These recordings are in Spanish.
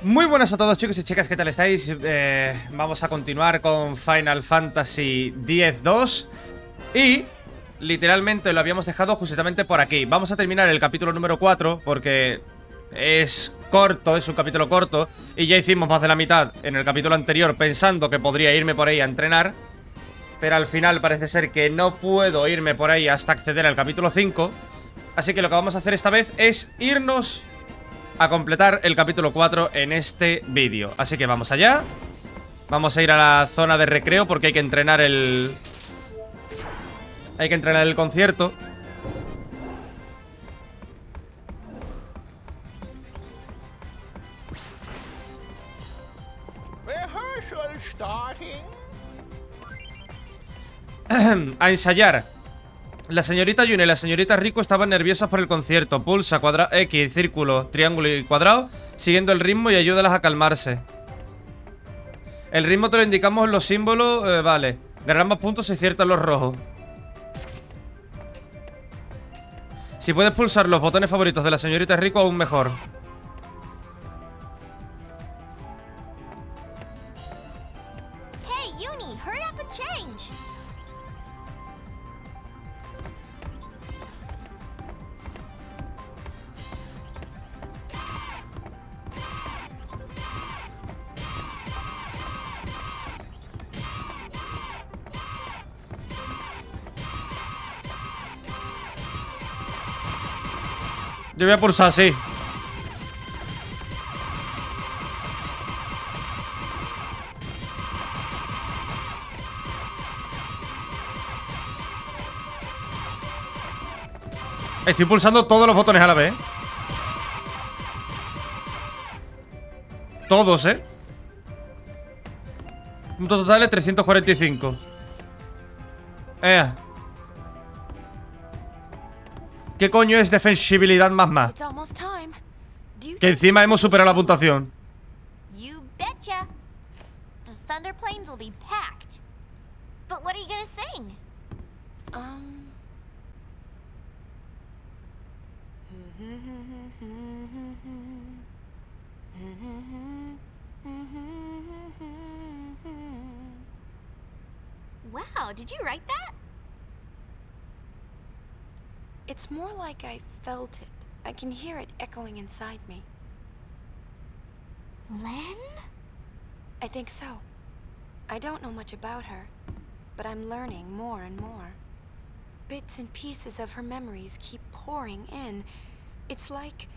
Muy buenas a todos, chicos y chicas, ¿qué tal estáis? Vamos a continuar con Final Fantasy X-2 y literalmente lo habíamos dejado justamente por aquí. Vamos a terminar el capítulo número 4 porque es corto, es un capítulo corto y ya hicimos más de la mitad en el capítulo anterior pensando que podría irme por ahí a entrenar, pero al final parece ser que no puedo irme por ahí hasta acceder al capítulo 5. Así que lo que vamos a hacer esta vez es irnos a completar el capítulo 4 en este vídeo. Así que vamos allá. Vamos a ir a la zona de recreo porque hay que entrenar el... Hay que entrenar el concierto. A ensayar. La señorita Yune y la señorita Rico estaban nerviosas por el concierto. Pulsa, X, círculo, triángulo y cuadrado, siguiendo el ritmo y ayúdalas a calmarse. El ritmo te lo indicamos en los símbolos, vale. Ganan más puntos si aciertan los rojos. Si puedes pulsar los botones favoritos de la señorita Rico, aún mejor. Hey, Uni, hurry up and change. Yo voy a pulsar así. Estoy pulsando todos los botones a la vez. Todos, Punto total de 345. ¿Qué coño es defensibilidad más? Que encima hemos superado la puntuación. You betcha. The Thunder Plains will be packed. But what are you gonna sing? Wow, did you write that? It's more like I felt it. I can hear it echoing inside me. Len? I think so. I don't know much about her, but I'm learning more and more. Bits and pieces of her memories keep pouring in. It's like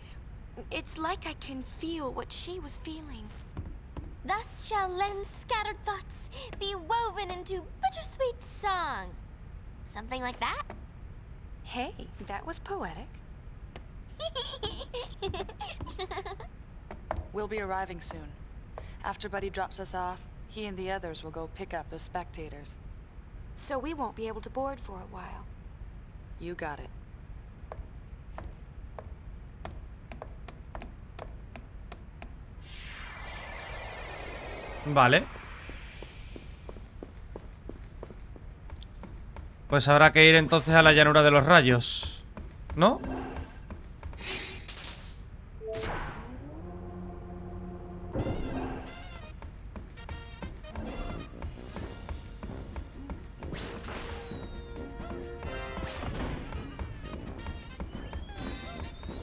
I can feel what she was feeling. Thus shall Len's scattered thoughts be woven into bittersweet song. Something like that? Hey, that was poetic. We'll be arriving soon. After Buddy drops us off, he and the others will go pick up the spectators. So we won't be able to board for a while. You got it. Vale. Pues habrá que ir entonces a la llanura de los rayos, ¿no?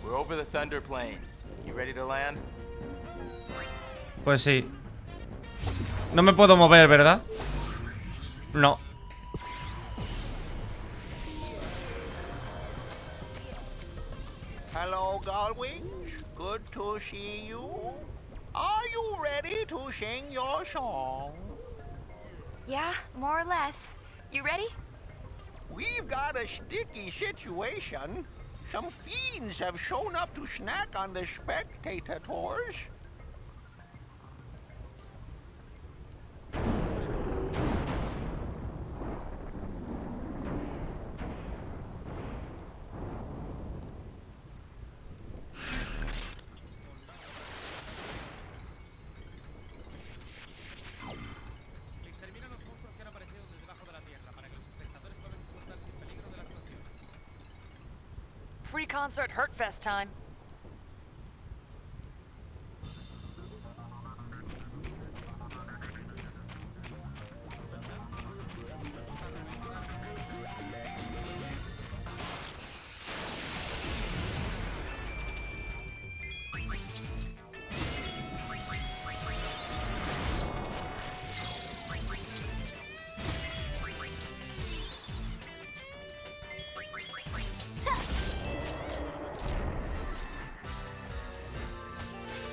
We're over the Thunder Plains. You ready to land? Pues sí. No me puedo mover, ¿verdad? No. Hello, Gullwings. Good to see you. Are you ready to sing your song? Yeah, more or less. You ready? We've got a sticky situation. Some fiends have shown up to snack on the spectators. Pre-concert Hurtfest time.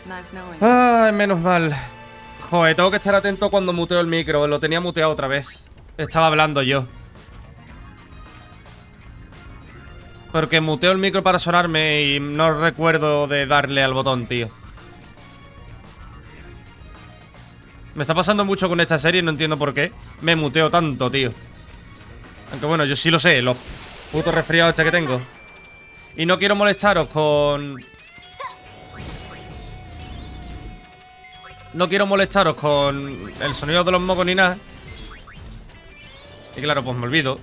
Nice knowing you. Ay, menos mal. Joder, tengo que estar atento cuando muteo el micro. Lo tenía muteado otra vez. Estaba hablando yo. Porque muteo el micro para sonarme y no recuerdo de darle al botón, tío. Me está pasando mucho con esta serie y no entiendo por qué me muteo tanto, tío. Aunque bueno, yo sí lo sé, los putos resfriados este que tengo. Y no quiero molestaros con... No quiero molestaros con el sonido de los mocos ni nada. Y claro, pues me olvido.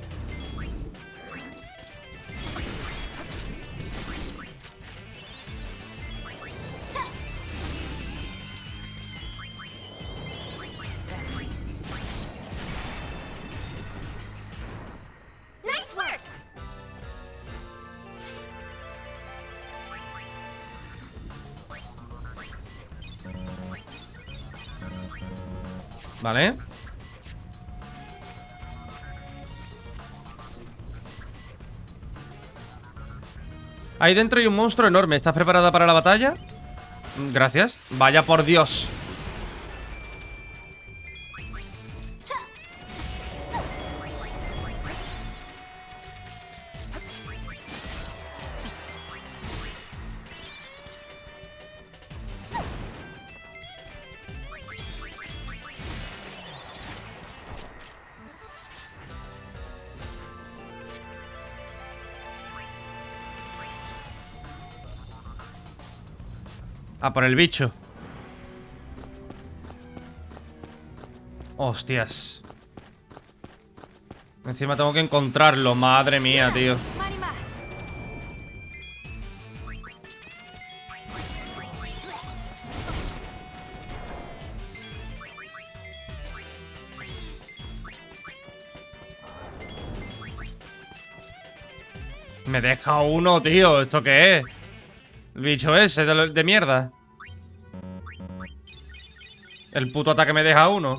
Nice work! Vale. Ahí dentro hay un monstruo enorme. ¿Estás preparada para la batalla? Gracias. Vaya por Dios. A por el bicho. Hostias. Encima tengo que encontrarlo. Madre mía, tío. Me deja uno, tío. ¿Esto qué es? El bicho ese de mierda. El puto ataque me deja uno.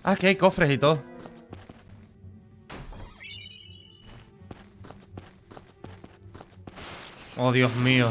Ah, que hay cofres y todo. Oh, Dios mío.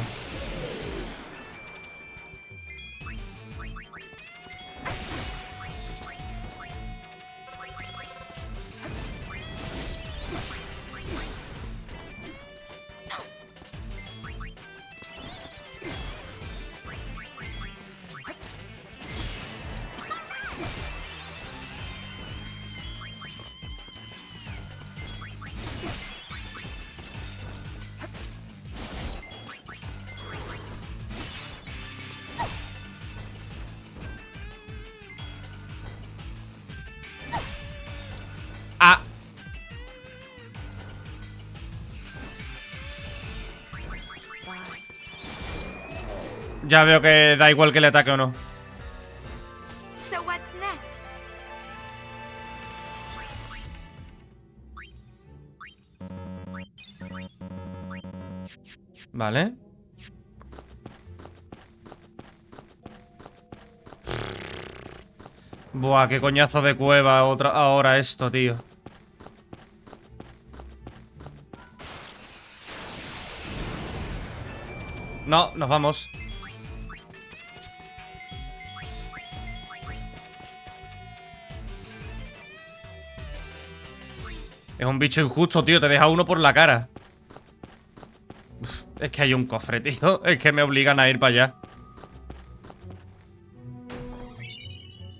Ah. Ya veo que da igual que le ataque o no. So what's next? Vale. Buah, qué coñazo de cueva ahora esto, tío. No, nos vamos. Es un bicho injusto, tío. Te deja uno por la cara. Uf, es que hay un cofre, tío. Es que me obligan a ir para allá.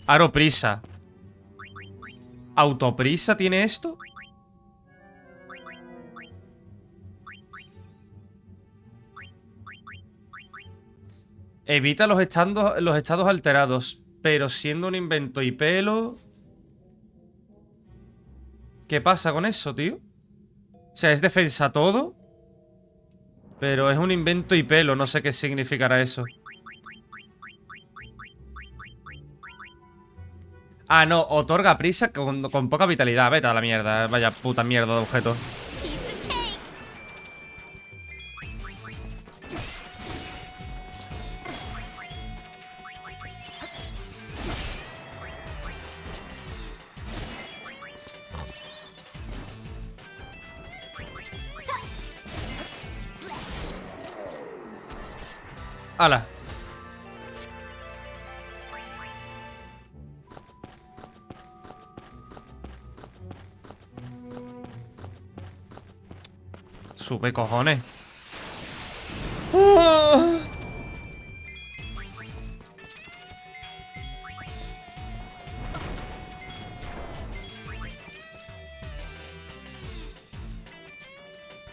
Aroprisa. ¿Autoprisa tiene esto? Evita los estados alterados, pero siendo un invento y pelo... ¿Qué pasa con eso, tío? O sea, es defensa todo, pero es un invento y pelo. No sé qué significará eso. Ah, no, otorga prisa con poca vitalidad. Vete a la mierda, vaya puta mierda de objeto. ¡Hala! Sube, cojones. ¡Oh!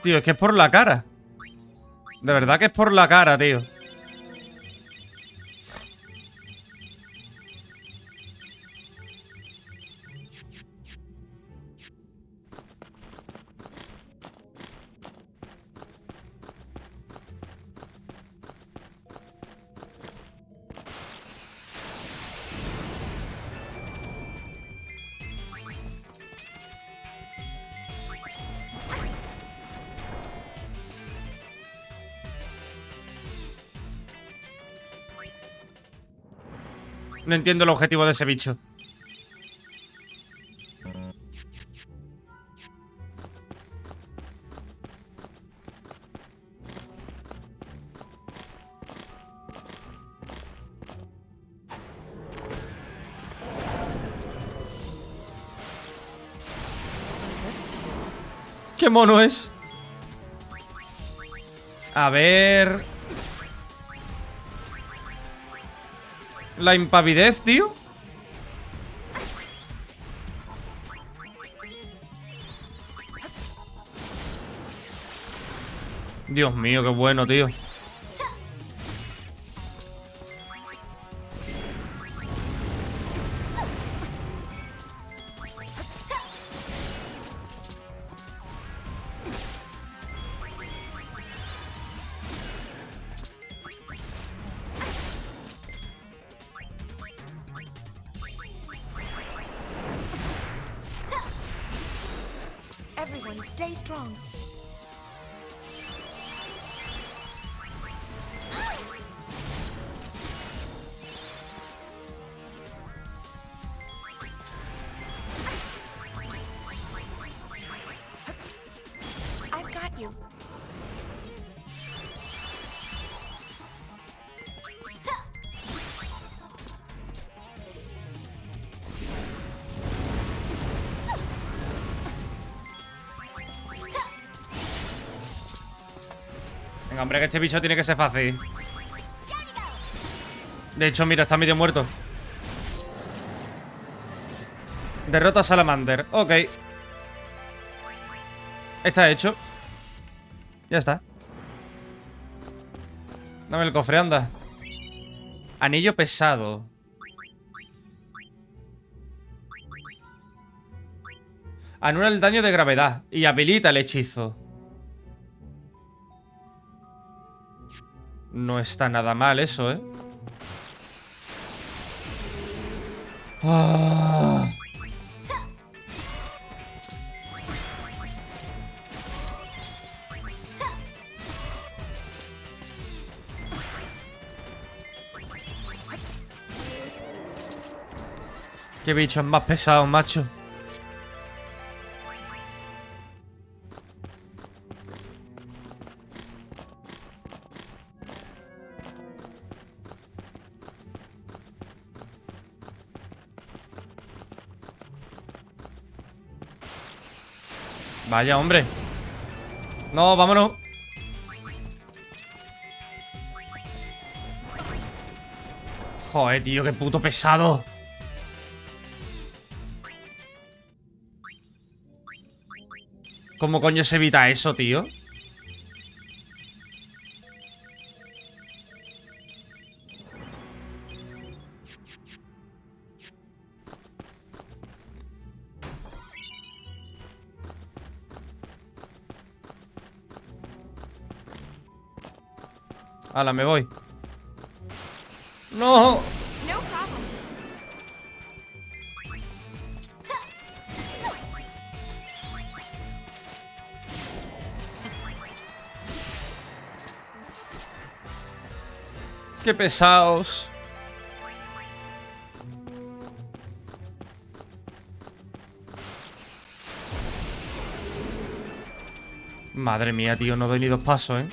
Tío, es que es por la cara. De verdad que es por la cara, tío. No entiendo el objetivo de ese bicho. ¿Qué mono es? A ver... La impavidez, tío. Dios mío, qué bueno, tío. Everyone, stay strong. I've got you. Venga, hombre, que este bicho tiene que ser fácil. De hecho, mira, está medio muerto. Derrota a Salamander. Ok. Está hecho. Ya está. Dame el cofre, anda. Anillo pesado. Anula el daño de gravedad y habilita el hechizo. No está nada mal eso, ¿eh? Ah. Qué bichos más pesados, macho. Vaya, hombre. No, vámonos. Joder, tío, qué puto pesado. ¿Cómo coño se evita eso, tío? Hala, me voy. ¡No! No problem. ¡Qué pesados! Madre mía, tío, no doy ni dos pasos, ¿eh?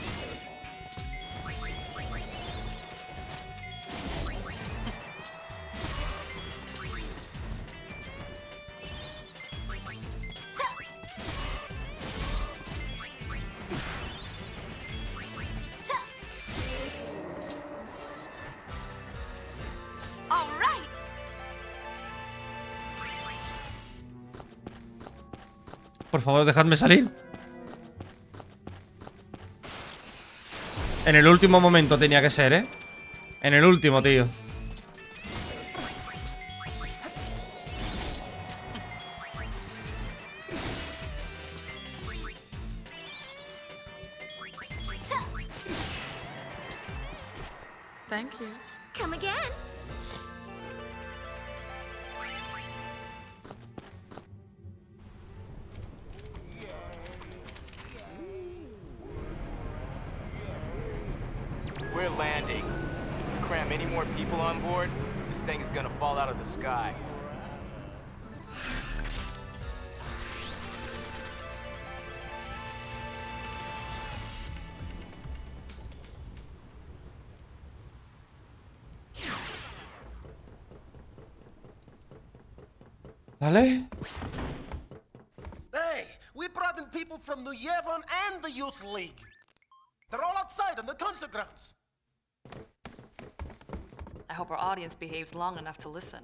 Por favor, dejadme salir. En el último momento tenía que ser, ¿eh? En el último, tío. Thank you. Come again. We're landing. If we cram any more people on board, this thing is gonna fall out of the sky. ¿Vale? Hey, we brought in people from New Yevon and the Youth League. They're all outside on the concert grounds. I hope our audience behaves long enough to listen.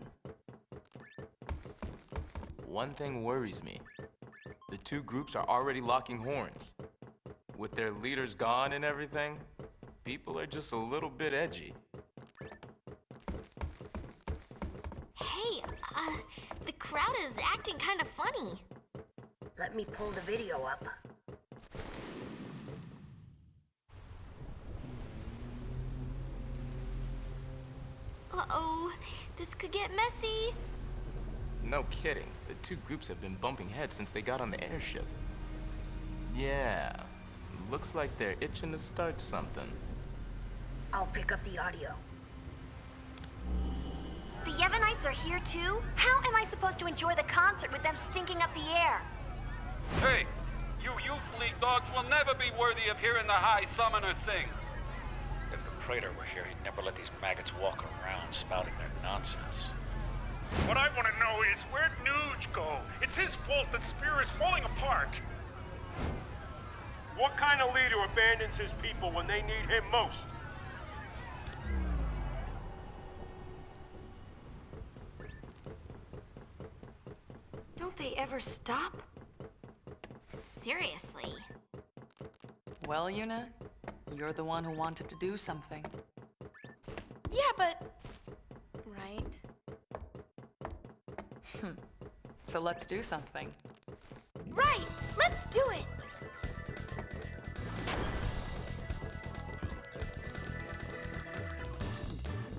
One thing worries me. The two groups are already locking horns. With their leaders gone and everything, people are just a little bit edgy. Hey, the crowd is acting kind of funny. Let me pull the video up. Uh-oh, this could get messy. No kidding. The two groups have been bumping heads since they got on the airship. Yeah, looks like they're itching to start something. I'll pick up the audio. The Yevonites are here too? How am I supposed to enjoy the concert with them stinking up the air? Hey, you Youth League dogs will never be worthy of hearing the High Summoner sing. If the Praetor were here, he'd never let these maggots walk around spouting their nonsense. What I want to know is, where'd Nuge go? It's his fault that Spear is falling apart. What kind of leader abandons his people when they need him most? Don't they ever stop? Seriously. Well, Yuna, you're the one who wanted to do something. Yeah, but... Right. So let's do something. Right! Let's do it!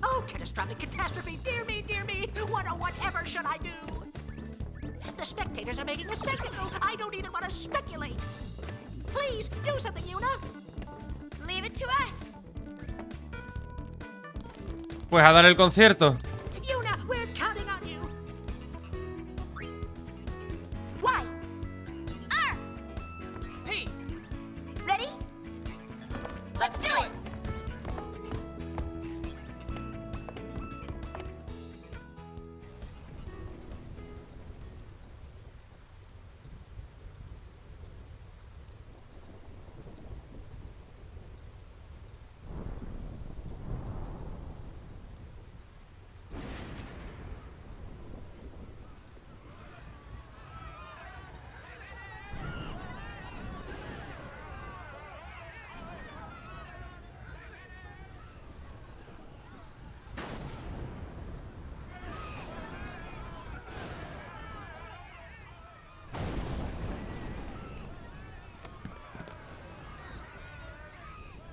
Oh, catastrophic catastrophe! Dear me, dear me! What or whatever should I do? The spectators are making a spectacle! I don't even want to speculate! Please, do something, Yuna! Leave it to us. Pues a dar el concierto. Yuna, we're counting on you! Why? R. P. Ready? Let's do it.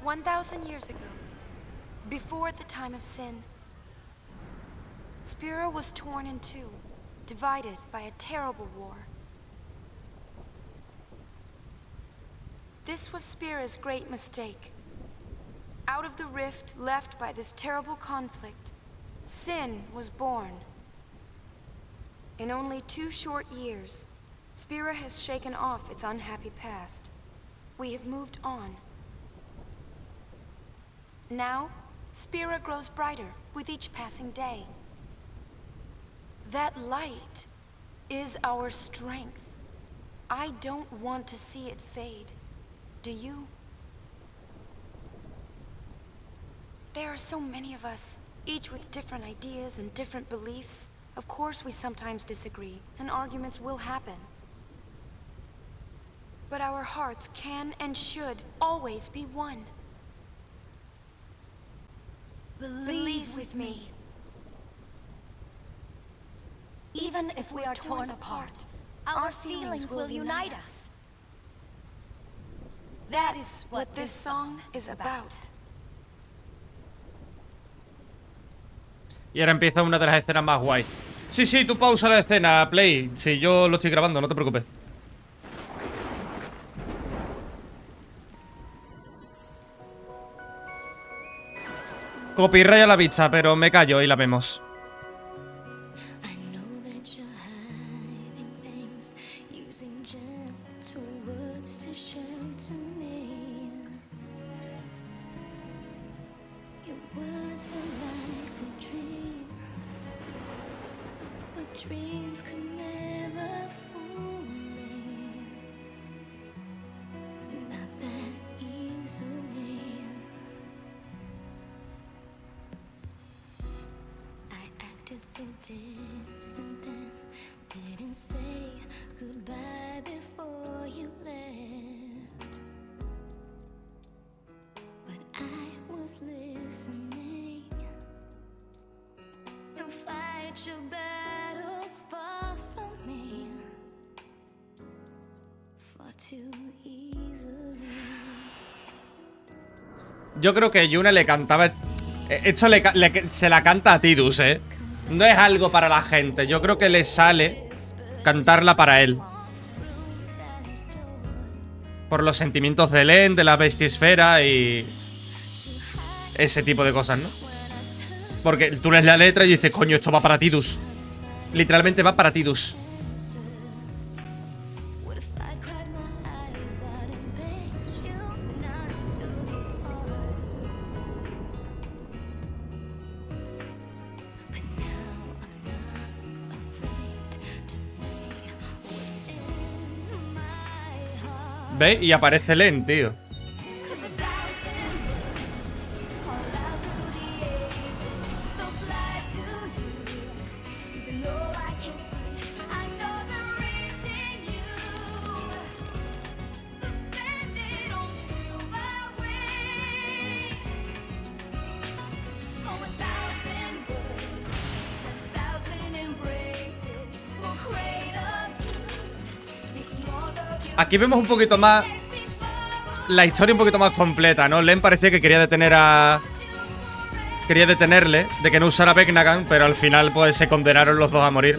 "1,000 years ago, before the time of sin, Spira was torn in two, divided by a terrible war. This was Spira's great mistake. Out of the rift left by this terrible conflict, sin was born. In only 2 short years, Spira has shaken off its unhappy past. We have moved on. Now, Spira grows brighter with each passing day. That light is our strength. I don't want to see it fade. Do you? There are so many of us, each with different ideas and different beliefs. Of course we sometimes disagree, and arguments will happen. But our hearts can and should always be one. Believe with me. Even if we are torn apart, our feelings will unite us. That is what this song is about. Y ahora empieza una de las escenas más guay. Sí, tú pausa la escena, Play. Sí, yo lo estoy grabando, no te preocupes. Copyright a la vista, pero me callo y la vemos. Yo creo que Yuna le cantaba... Esto se la canta a Tidus, ¿eh? No es algo para la gente. Yo creo que le sale cantarla para él. Por los sentimientos de Len, de la bestiesfera y... ese tipo de cosas, ¿no? Porque tú lees la letra y dices, coño, esto va para Tidus. Literalmente va para Tidus. ¿Veis? Y aparece Len, tío. Aquí vemos un poquito más la historia un poquito más completa, ¿no? Len parecía que quería detener a... quería detenerle de que no usara Vecnagan, pero al final pues se condenaron los dos a morir.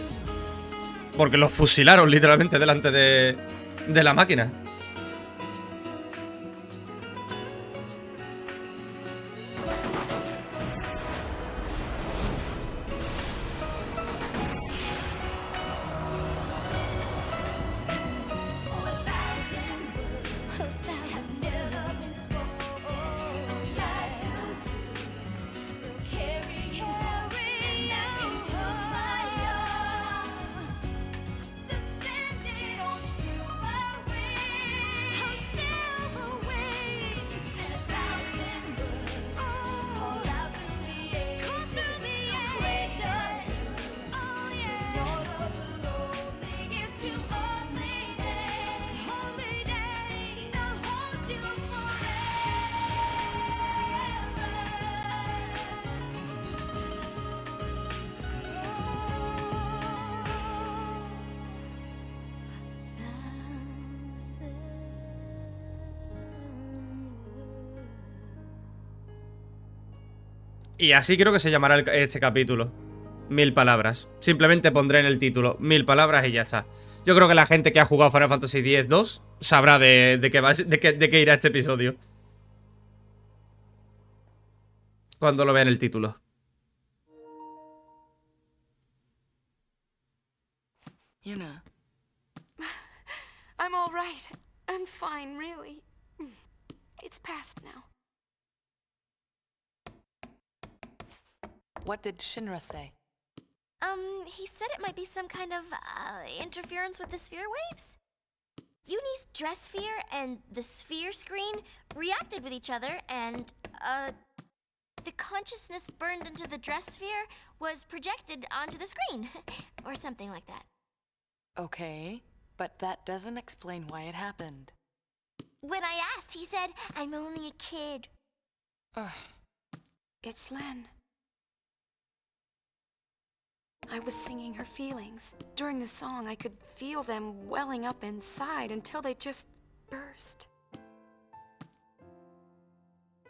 Porque los fusilaron literalmente delante de la máquina. Y así creo que se llamará este capítulo. 1000 palabras. Simplemente pondré en el título 1000 palabras y ya está. Yo creo que la gente que ha jugado Final Fantasy X-2 sabrá de qué irá este episodio cuando lo vean el título. Yuna. I'm all right. I'm fine, really. It's past now. What did Shinra say? He said it might be some kind of, interference with the sphere waves. Yunie's dress sphere and the sphere screen reacted with each other, and, the consciousness burned into the dress sphere was projected onto the screen. Or something like that. Okay, but that doesn't explain why it happened. When I asked, he said, I'm only a kid. It's Len. I was singing her feelings. During the song, I could feel them welling up inside until they just burst.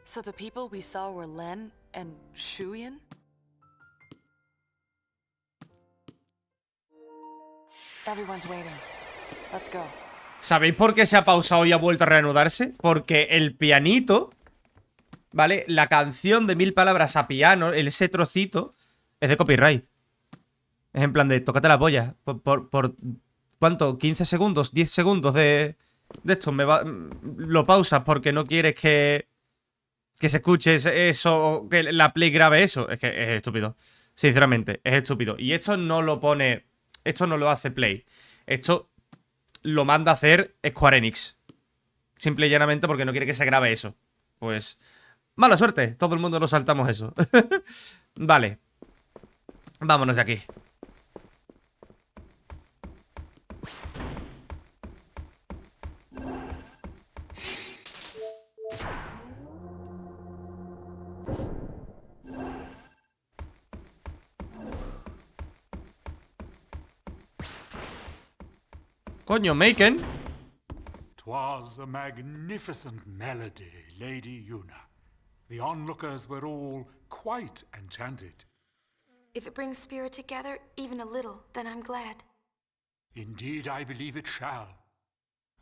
So the people we saw were Len and Shuyin? Everyone's waiting. Let's go. ¿Sabéis por qué se ha pausado y ha vuelto a reanudarse? Porque el pianito, ¿vale? La canción de 1000 palabras a piano, ese trocito, es de copyright. Es en plan de, tócate la polla. Por ¿cuánto? ¿15 segundos? ¿10 segundos de esto? Lo pausas porque no quieres que se escuche eso, que la Play grabe eso. Es que es estúpido. Sinceramente, es estúpido. Y esto no lo pone... Esto no lo hace Play. Esto lo manda a hacer Square Enix. Simple y llanamente porque no quiere que se grabe eso. Pues... mala suerte. Todo el mundo nos saltamos eso. Vale. Vámonos de aquí. Coño, Maken. 'Twas a magnificent melody, Lady Yuna. The onlookers were all quite enchanted. If it brings spirit together, even a little, then I'm glad. Indeed, I believe it shall.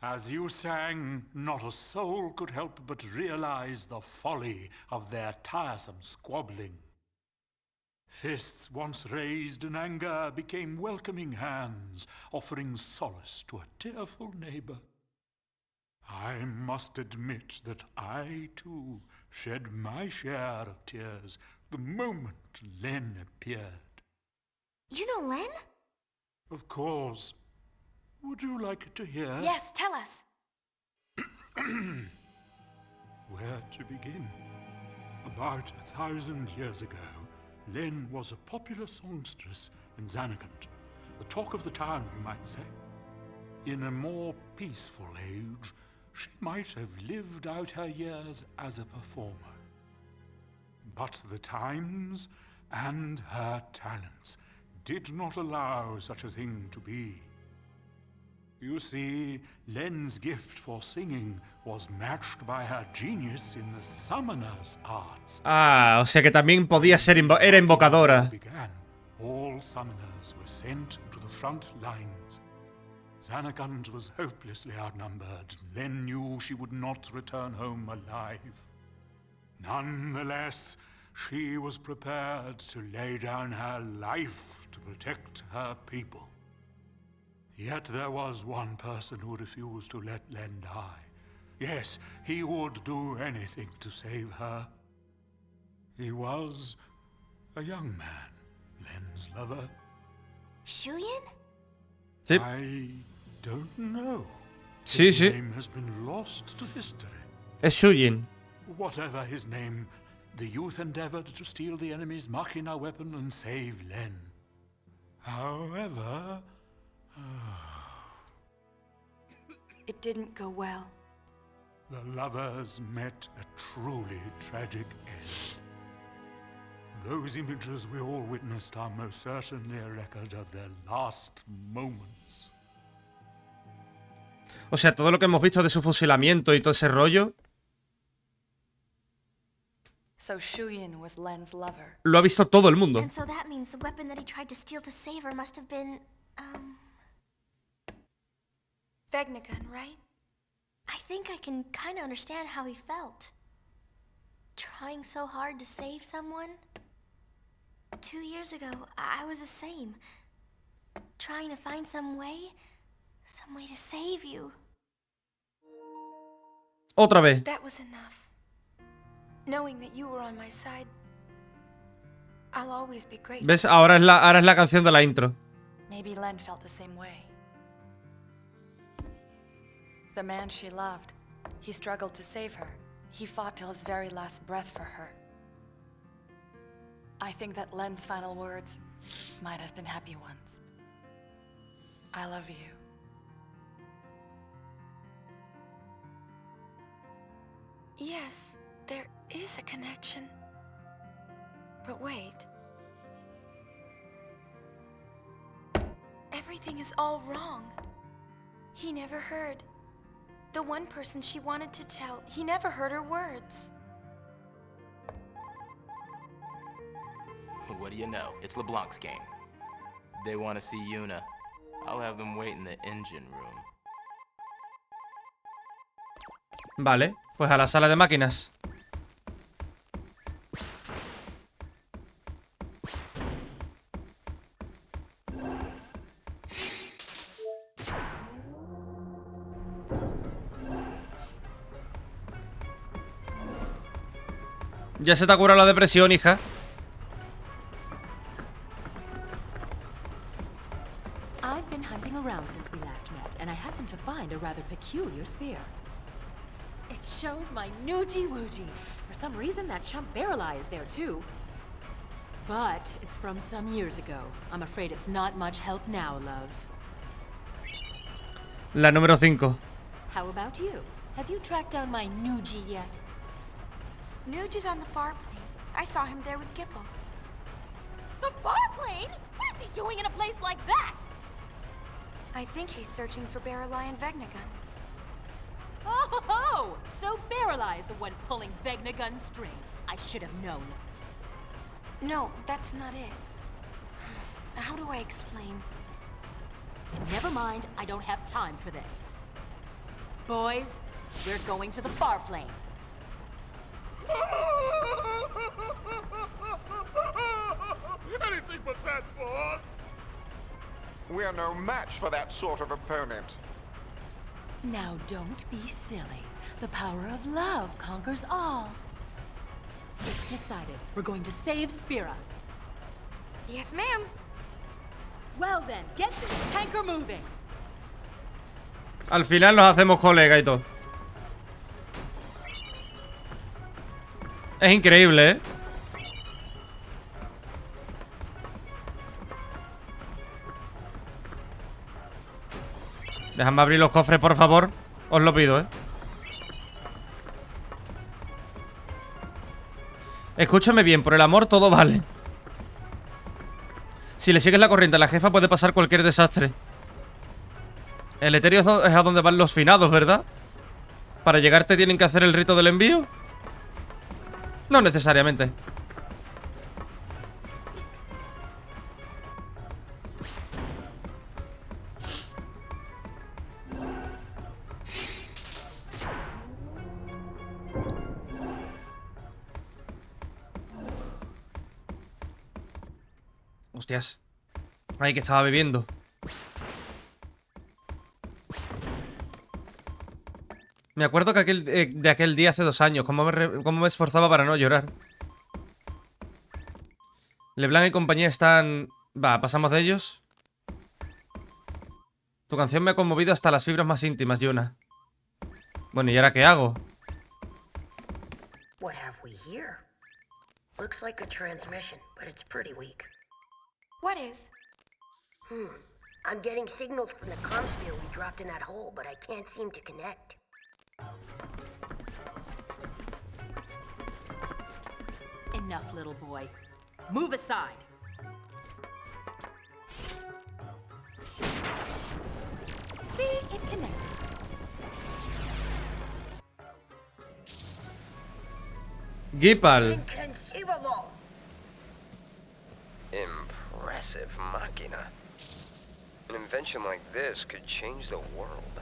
As you sang, not a soul could help but realize the folly of their tiresome squabbling. Fists once raised in anger became welcoming hands, offering solace to a tearful neighbor. I must admit that I, too, shed my share of tears the moment Len appeared. You know Len? Of course. Would you like to hear? Yes, tell us. Where to begin? About 1,000 years ago, Len was a popular songstress in Zanarkand, the talk of the town, you might say. In a more peaceful age, she might have lived out her years as a performer. But the times and her talents did not allow such a thing to be. You see, Len's gift for singing was matched by her genius in the summoner's arts. Ah, o sea que también podía ser era invocadora. All summoners were sent to the front lines. Zanarkand was hopelessly outnumbered. Len knew she would not return home alive. Nonetheless, she was prepared to lay down her life to protect her people. Yet there was one person who refused to let Len die. Yes, he would do anything to save her. He was a young man, Len's lover. Shuyin? Sí. I don't know. Sí, his sí. name has been lost to history. Es Shuyin. Whatever his name, the youth endeavored to steal the enemy's Machina weapon and save Len. However... It didn't go well. The lovers met a truly tragic end. Those images we all witnessed are most certainly a record of their last moments. O sea, todo lo que hemos visto de su fusilamiento y todo ese rollo So Shuyin was Len's lover. lo ha visto todo el mundo. And so that means the weapon that he tried to steal to save her must have been, Vegnagun, right? I think I can kind of understand how he felt. Trying so hard to save someone. 2 years ago, I was the same. Trying to find some way to save you. Otra vez. That was enough. Knowing that you were on my side, I'll always be grateful. ¿Ves? Ahora es la canción de la intro. Maybe Len felt the same way. The man she loved, he struggled to save her. He fought till his very last breath for her. I think that Len's final words might have been happy ones. I love you. Yes, there is a connection. But wait. Everything is all wrong. He never heard. The one person she wanted to tell, he never heard her words. What do you know? It's LeBlanc's game. They want to see Yuna. I'll have them wait in the engine room. Vale, pues a la sala de máquinas. Ya se te ha curado la depresión, hija. I've been hunting around since we last met, and I happened to find a rather peculiar sphere. It shows my Noogie-Woogie. For some reason, that chump Barrel-Eye is there too. But it's from some years ago. I'm afraid it's not much help now, loves. La número 5. How about you? Have you tracked down my Noogie yet? Nuge is on the far plane. I saw him there with Gipple. The far plane? What is he doing in a place like that? I think he's searching for Barrel-Eye and Vegnagun. Oh, so Barrel-Eye is the one pulling Vegnagun strings. I should have known. No, that's not it. How do I explain? Never mind, I don't have time for this. Boys, we're going to the far plane. Anything but that, boss! We're no match for that sort of opponent. Now don't be silly. The power of love conquers all. It's decided. We're going to save Spira. Yes, ma'am. Well then, get this tanker moving. Al final nos hacemos colega y todo. Es increíble, ¿eh? Déjame abrir los cofres, por favor. Os lo pido, ¿eh? Escúchame bien, por el amor todo vale. Si le sigues la corriente a la jefa puede pasar cualquier desastre. El etéreo es a donde van los finados, ¿verdad? ¿Para llegarte tienen que hacer el rito del envío? No necesariamente. Hostias. Ay, que estaba bebiendo. Me acuerdo que de aquel día hace 2 años. Cómo me esforzaba para no llorar. LeBlanc y compañía están... Va, pasamos de ellos. Tu canción me ha conmovido hasta las fibras más íntimas, Yuna. Bueno, ¿y ahora qué hago? What have we here? Looks like a transmission, but it's pretty weak. What is? I'm getting signals from the comsphere we dropped in that hole, but I can't seem to connect. Enough, little boy. Move aside. See, it connected. Gipal. Inconceivable! Impressive machina. An invention like this could change the world.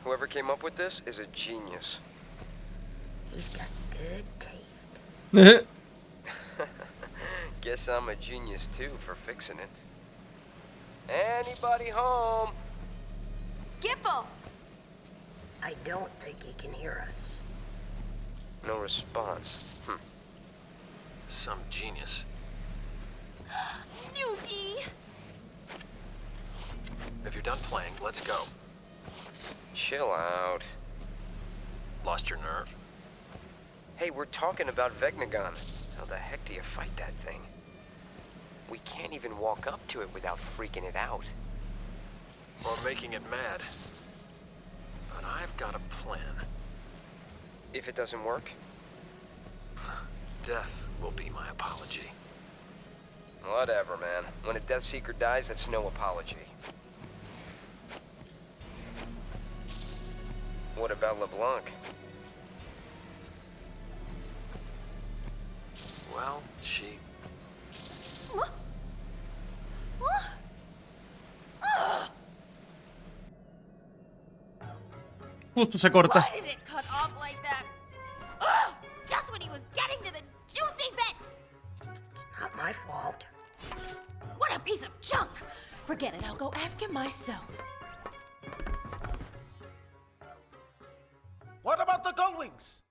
Whoever came up with this is a genius. He's got good taste. Guess I'm a genius too for fixing it. Anybody home? Gipple! I don't think he can hear us. No response. Some genius. Noogie! If you're done playing, let's go. Chill out. Lost your nerve? Hey, we're talking about Vegnagun. How the heck do you fight that thing? We can't even walk up to it without freaking it out. Or making it mad. But I've got a plan. If it doesn't work? Death will be my apology. Whatever, man. When a Death Seeker dies, that's no apology. What about LeBlanc? Well, she... Justo se corta. Why did it cut off like that? Ugh! Just when he was getting to the juicy bits! Not my fault. What a piece of junk! Forget it, I'll go ask him myself. What about the Gullwings?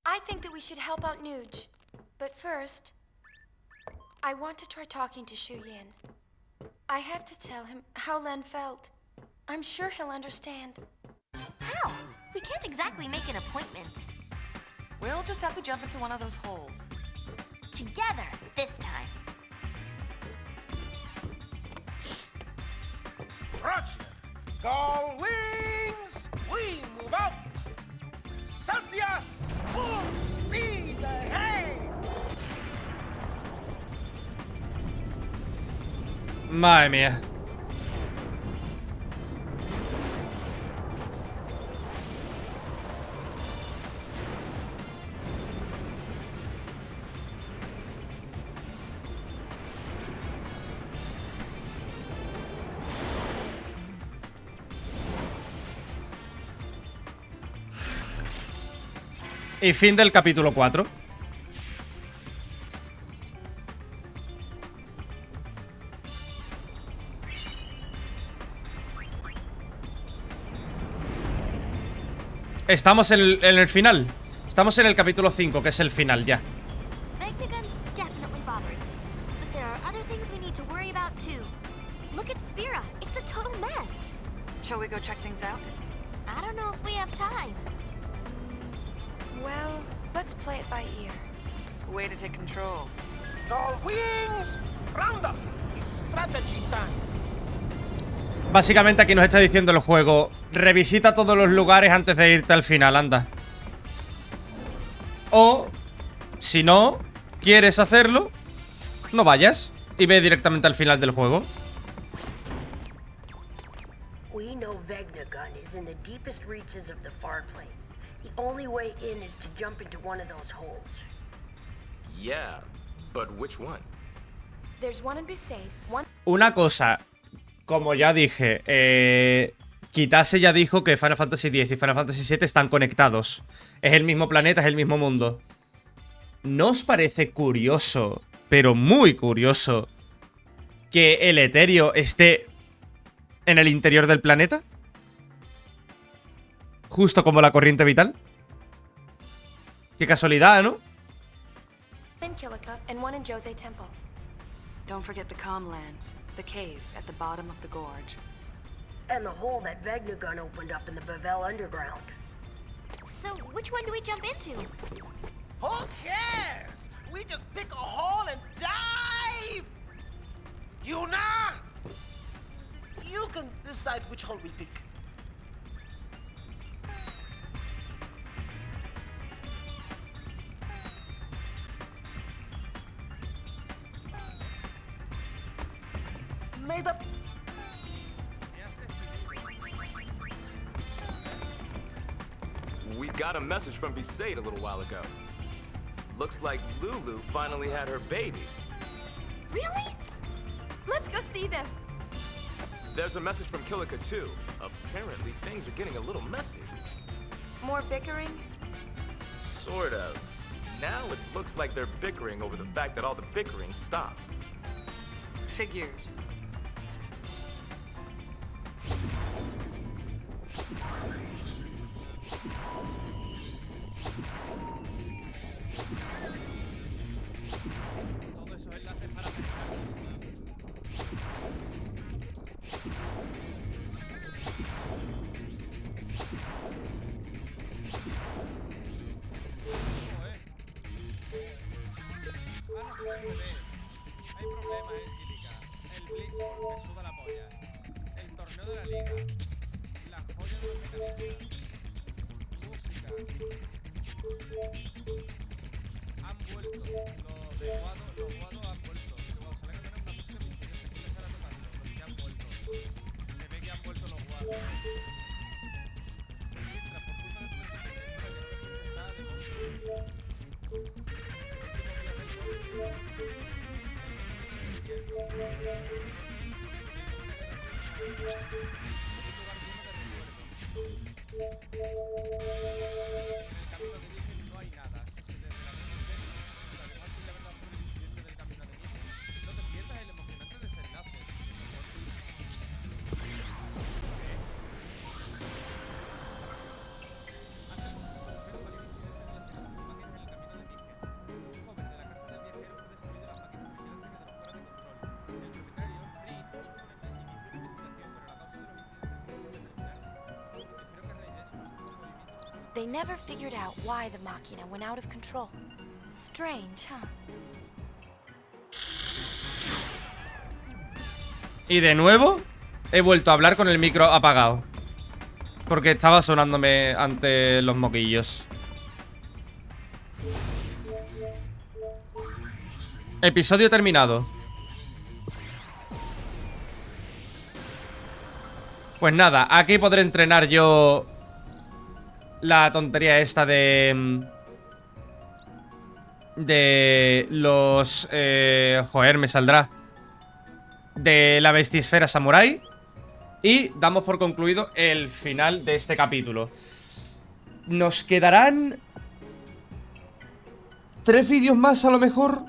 I think that we should help out Nuge. But first, I want to try talking to Shu Yin. I have to tell him how Len felt. I'm sure he'll understand. How? We can't exactly make an appointment. We'll just have to jump into one of those holes. Together, this time. Roger. Gullwings, we move out. Celsius, full speed ahead. Madre mía. Y fin del capítulo 4. Estamos en el final. Estamos en el capítulo 5, que es el final ya. Vegnagun's definitely bothering, but there are other things we need to worry about too. Look at Spira. It's a total mess. Shall we go check things out? I don't know if we have time. Well, let's play it by ear. Way to take control. Gullwings, round up. It's strategy time. Básicamente aquí nos está diciendo el juego: revisita todos los lugares antes de irte al final, anda. O, si no quieres hacerlo, no vayas y ve directamente al final del juego. We know Vegnagun is in the deepest reaches of the far plane. The only way in is to jump into one of those holes. Yeah, but which one? There's one in Besaid, one... Una cosa, como ya dije, Kitase ya dijo que Final Fantasy X y Final Fantasy VII están conectados. Es el mismo planeta, es el mismo mundo. ¿No os parece curioso, pero muy curioso, que el etéreo esté en el interior del planeta? Justo como la corriente vital. Qué casualidad, ¿no? in Kilika and one in Jose Temple. Don't forget the Calmlands, the cave at the bottom of the gorge. And the hole that Vegnagun opened up in the Bavel underground. So, which one do we jump into? Who cares? We just pick a hole and dive! Yuna! You can decide which hole we pick. Made up. We got a message from Besaid a little while ago. Looks like Lulu finally had her baby. Really? Let's go see them. There's a message from Kilika too. Apparently things are getting a little messy. More bickering? Sort of. Now it looks like they're bickering over the fact that all the bickering stopped. Figures. Hay problemas en Kilika. El Blitzball me suda la polla. El torneo de la liga. La joya de los mecanismos. Música. Han vuelto. Los guados han vuelto. Cuando sale que tenemos una música misteriosa, ¿quién estará tocando? Los que han vuelto. Se ve que han vuelto los guados. Registra, por culpa de tu dependencia, el ejército está de monstruos. No hay nada. Si se te además de verdad sobre el incidente del camino de Nietzsche, no te pierdas el emocionante desenlace. Hace poco se produjeron varios incidentes relacionados con máquinas en el camino de Nietzsche. Un joven de la casa del viajero fue destruido las máquinas vigilantes quedaron fuera de control. El propietario, Reed, inició una investigación, pero la causa de los incidentes sigue sin determinarse. Espero que a raíz de eso los nuevos movimientos... They never figured out why the Machina went out of control. Strange, huh? Y de nuevo he vuelto a hablar con el micro apagado, porque estaba sonándome ante los moquillos. Episodio terminado. Pues nada, aquí podré entrenar yo la tontería esta de los... joder, me saldrá. De la vestisfera samurai. Y damos por concluido el final de este capítulo. Nos quedarán 3 vídeos más a lo mejor.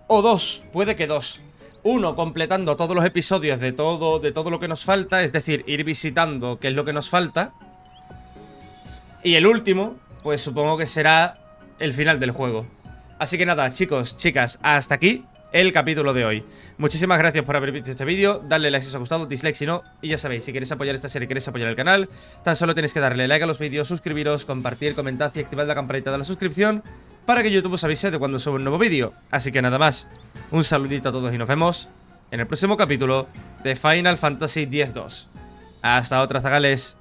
O 2, puede que 2. Uno completando todos los episodios de todo lo que nos falta. Es decir, ir visitando qué es lo que nos falta. Y el último, pues supongo que será el final del juego. Así que nada, chicos, chicas, hasta aquí el capítulo de hoy. Muchísimas gracias por haber visto este vídeo. Dadle like si os ha gustado, dislike si no. Y ya sabéis, si queréis apoyar esta serie, queréis apoyar el canal, tan solo tenéis que darle like a los vídeos, suscribiros, compartir, comentar y activar la campanita de la suscripción para que YouTube os avise de cuando suba un nuevo vídeo. Así que nada más, un saludito a todos y nos vemos en el próximo capítulo de Final Fantasy X-2. Hasta otra, zagales.